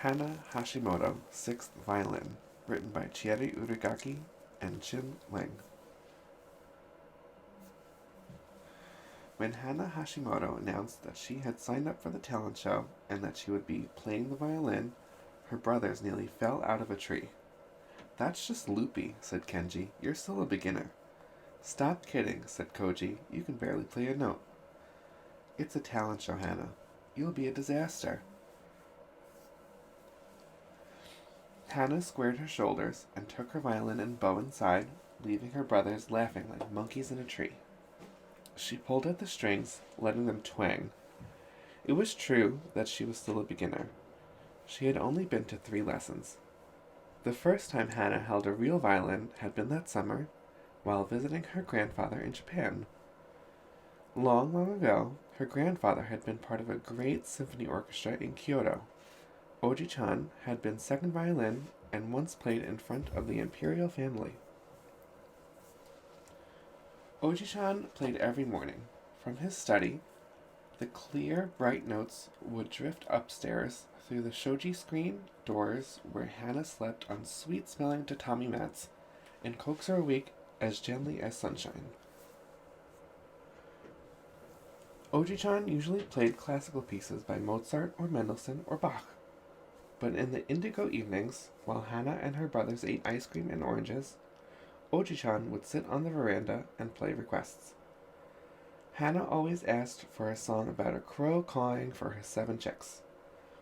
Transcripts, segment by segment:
Hana Hashimoto, 6th Violin, written by Chieri Urigaki and Chin Ling. When Hana Hashimoto announced that she had signed up for the talent show and that she would be playing the violin, her brothers nearly fell out of a tree. "That's just loopy," said Kenji. "You're still a beginner." "Stop kidding," said Koji. "You can barely play a note." "It's a talent show, Hana. You'll be a disaster." Hana squared her shoulders and took her violin and bow inside, leaving her brothers laughing like monkeys in a tree. She pulled at the strings, letting them twang. It was true that she was still a beginner. She had only been to 3 lessons. The first time Hana held a real violin had been that summer, while visiting her grandfather in Japan. Long, long ago, her grandfather had been part of a great symphony orchestra in Kyoto. Oji-chan had been second violin and once played in front of the imperial family. Oji-chan played every morning. From his study, the clear, bright notes would drift upstairs through the shoji screen doors where Hana slept on sweet-smelling tatami mats and coax her awake as gently as sunshine. Oji-chan usually played classical pieces by Mozart or Mendelssohn or Bach. But in the indigo evenings, while Hana and her brothers ate ice cream and oranges, Oji-chan would sit on the veranda and play requests. Hana always asked for a song about a crow cawing for her 7 chicks.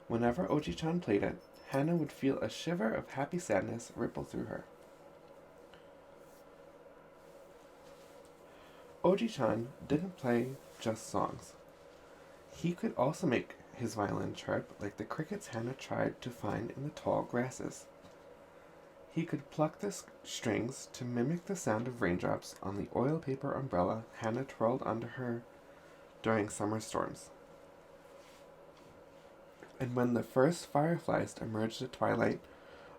Whenever Oji-chan played it, Hana would feel a shiver of happy sadness ripple through her. Oji-chan didn't play just songs. He could also make his violin chirp like the crickets Hana tried to find in the tall grasses. He could pluck the strings to mimic the sound of raindrops on the oil paper umbrella Hana twirled under her during summer storms. And when the first fireflies emerged at twilight,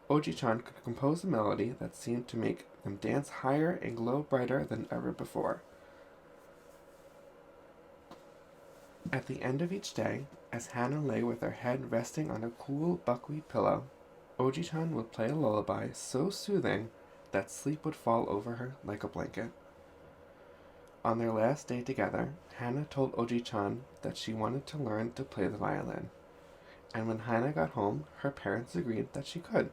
Oji-chan could compose a melody that seemed to make them dance higher and glow brighter than ever before. At the end of each day, as Hana lay with her head resting on a cool buckwheat pillow, Oji-chan would play a lullaby so soothing that sleep would fall over her like a blanket. On their last day together, Hana told Oji-chan that she wanted to learn to play the violin, and when Hana got home, her parents agreed that she could.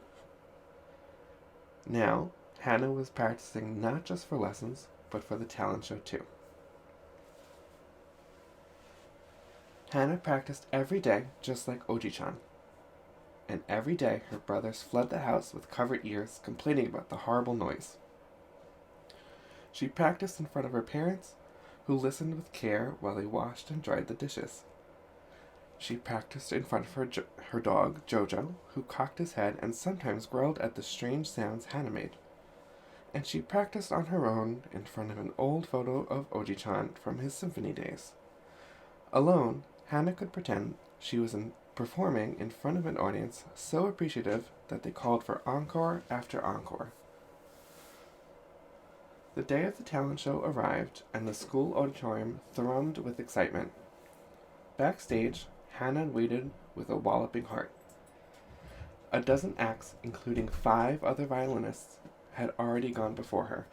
Now, Hana was practicing not just for lessons, but for the talent show too. Hana practiced every day just like Oji-chan. And every day her brothers fled the house with covered ears, complaining about the horrible noise. She practiced in front of her parents, who listened with care while they washed and dried the dishes. She practiced in front of her dog, Jojo, who cocked his head and sometimes growled at the strange sounds Hana made. And she practiced on her own in front of an old photo of Oji-chan from his symphony days. Alone, Hana could pretend she was performing in front of an audience so appreciative that they called for encore after encore. The day of the talent show arrived, and the school auditorium thrummed with excitement. Backstage, Hana waited with a walloping heart. A dozen acts, including 5 other violinists, had already gone before her.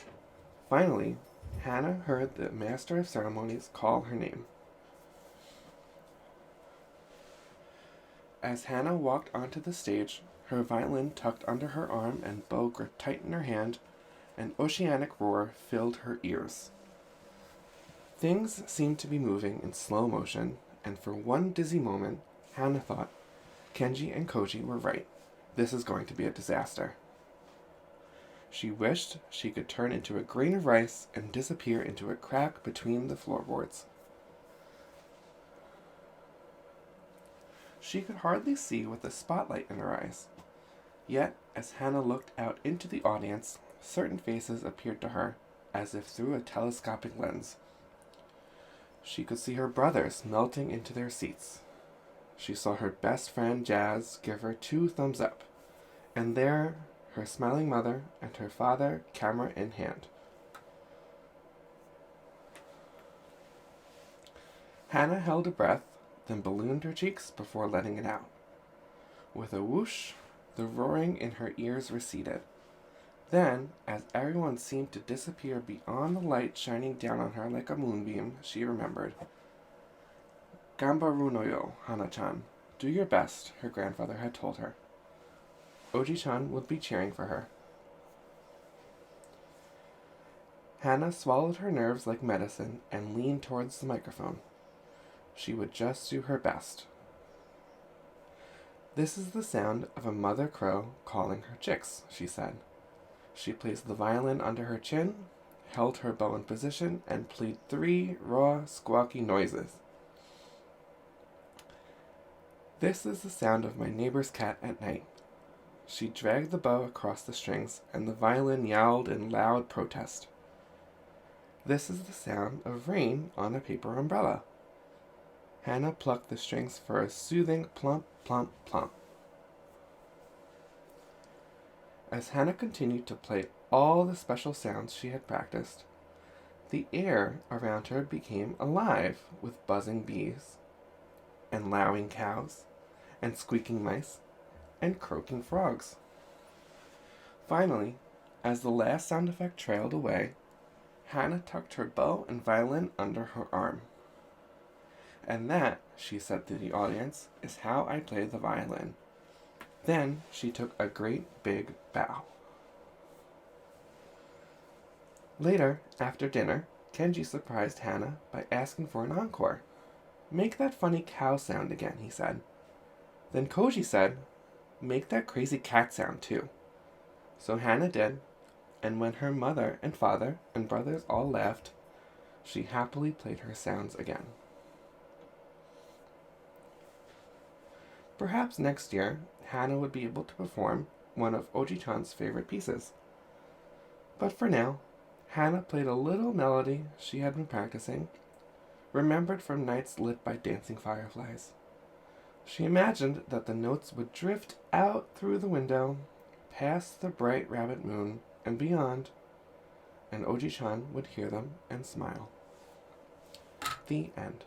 Finally, Hana heard the master of ceremonies call her name. As Hana walked onto the stage, her violin tucked under her arm and bow gripped tight in her hand, an oceanic roar filled her ears. Things seemed to be moving in slow motion, and for one dizzy moment, Hana thought, Kenji and Koji were right. This is going to be a disaster. She wished she could turn into a grain of rice and disappear into a crack between the floorboards. She could hardly see with the spotlight in her eyes. Yet, as Hana looked out into the audience, certain faces appeared to her, as if through a telescopic lens. She could see her brothers melting into their seats. She saw her best friend Jazz give her 2 thumbs up, and there her smiling mother and her father, camera in hand. Hana held a breath, then ballooned her cheeks before letting it out. With a whoosh, the roaring in her ears receded. Then, as everyone seemed to disappear beyond the light shining down on her like a moonbeam, she remembered. Gambaru no yo, Hana-chan. Do your best, her grandfather had told her. Oji-chan would be cheering for her. Hana swallowed her nerves like medicine and leaned towards the microphone. She would just do her best. This is the sound of a mother crow calling her chicks, she said. She placed the violin under her chin, held her bow in position, and played 3 raw, squawky noises. This is the sound of my neighbor's cat at night. She dragged the bow across the strings, and the violin yowled in loud protest. This is the sound of rain on a paper umbrella. Hana plucked the strings for a soothing plump, plump, plump. As Hana continued to play all the special sounds she had practiced, the air around her became alive with buzzing bees, and lowing cows, and squeaking mice, and croaking frogs. Finally, as the last sound effect trailed away, Hana tucked her bow and violin under her arm. And that, she said to the audience, is how I play the violin. Then she took a great big bow. Later, after dinner, Kenji surprised Hana by asking for an encore. Make that funny cow sound again, he said. Then Koji said, make that crazy cat sound too. So Hana did, and when her mother and father and brothers all laughed, she happily played her sounds again. Perhaps next year, Hana would be able to perform one of Oji-chan's favorite pieces. But for now, Hana played a little melody she had been practicing, remembered from nights lit by dancing fireflies. She imagined that the notes would drift out through the window, past the bright rabbit moon, and beyond, and Oji-chan would hear them and smile. The end.